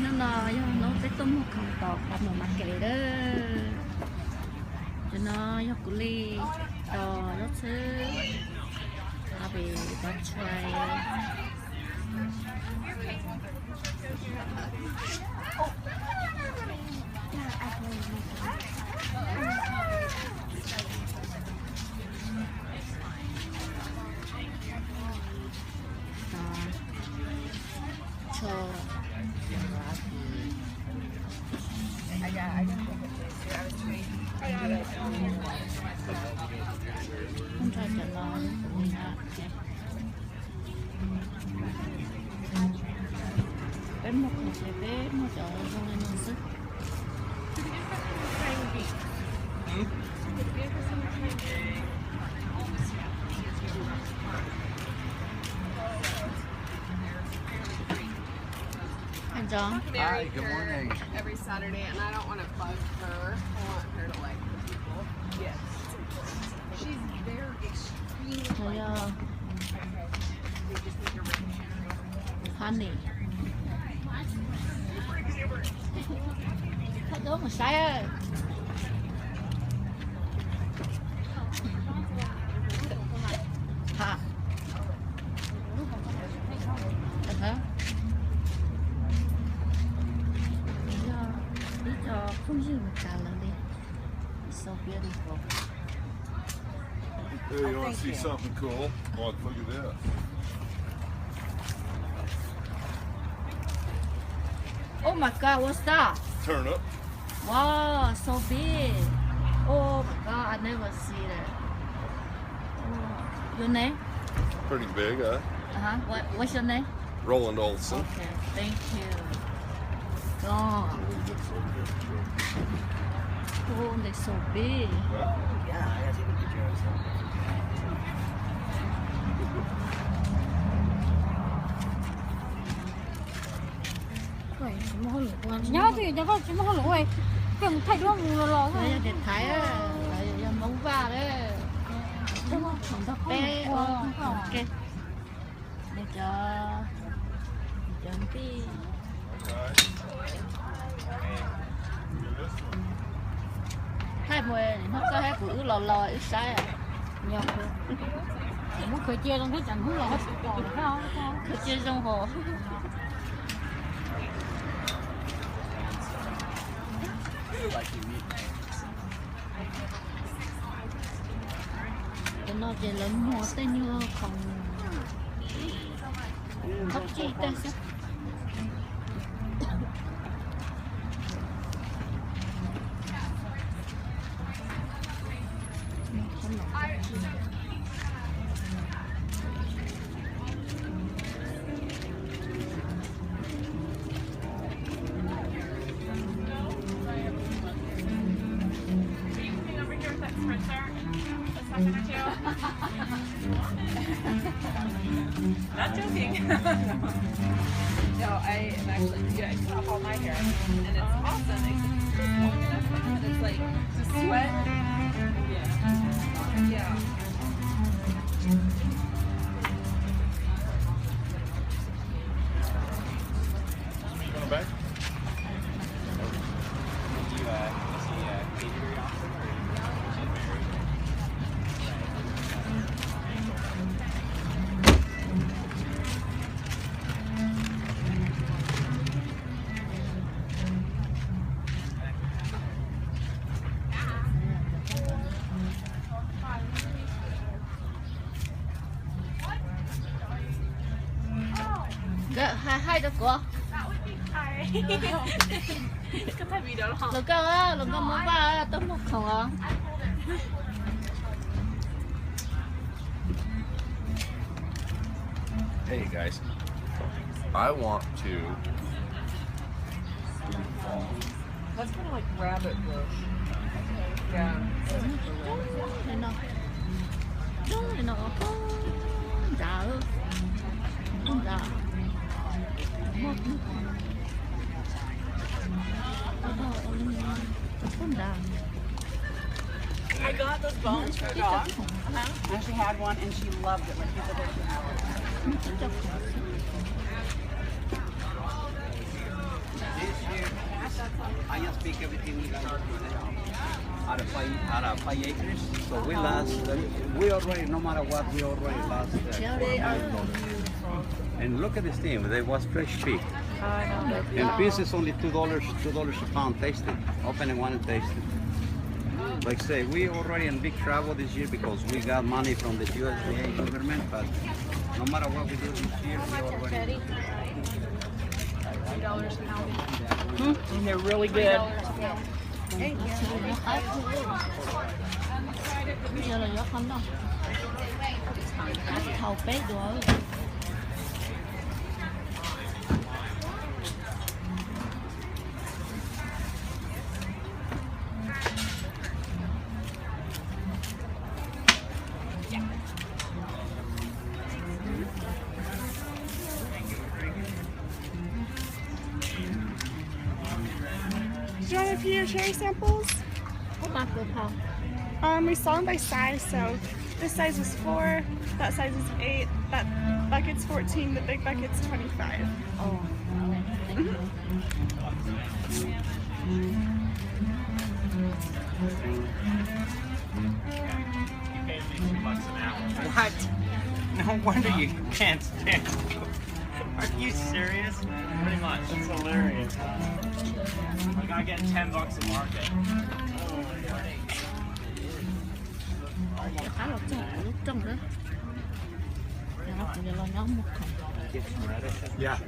nó nó cái tôm không tọt đặt một mặt kệ đó cho nó dọc cú ly to nó chứ nó bị bắt chay cho không try to learn from that. Bên một cái bên một chỗ không nên nó sức. Anh John. Hi, good morning. Every Saturday, and I don't want to bug her. I want her to like the people. Yes. She's very extremely. Honey. Thật đúng mà sai ơi. Hả? Được hả? Lý do không dư một cả lần đi. It's so beautiful. Hey, you want to see something cool? Oh, look at this. Oh my God, what's that? Turnip. Wow, so big. Oh my God, I never see that. Oh. Your name? Pretty big, huh? What's your name? Roland Olson. Okay, thank you. Oh, oh they're so big. Yeah, I gotta take a picture of this. nhớ thì nhớ có chúng không lỗi cầm thay đúng không lo Đây là Việt Thái á, đây là móng va đấy. Không tóc bé. Ok. Để cho tí. Hai mùi nó có hai củ lò ít sai à. nhớ muốn khởi chia trong cái chẳng không là hết rồi phải không? Khởi chia trong hồ. Nó chỉ lớn hoa tên như không có chi tên sao Not joking. No, I am actually, yeah, I cut all my hair, and it's awesome. Except it's long enough, and it's like to sweat. Yeah. Yeah. Going back? hai đứa của Cái thay vì đó là lần cơ mới ba tấm một không à Hey guys, I want to. that's kind of like rabbit bush. Yeah. này nọ không dạ I got those bones for the dog. I actually had one and she loved it. Like people there for hours. out of 5 acres. So we last, we already, no matter what, we already last. They are And look at this thing, there was fresh pig. And piece is only $2 a pound. Taste it. Open it one and taste it. Like I say, we already in big trouble this year because we got money from the USDA government, but no matter what we do this year, we already. And they're really good. bây giờ là gió không đâu thầu bé rồi Do you want a few cherry samples? có mặt được không We saw them by size, so this size is 4, that size is 8, that bucket's 14, the big bucket's 25. ồ What? No wonder you can't stand. Are you serious? Pretty much. That's hilarious. Like I get $10 a market. khá là trong đó nó cũng là nhóm một Get some radish. Yeah.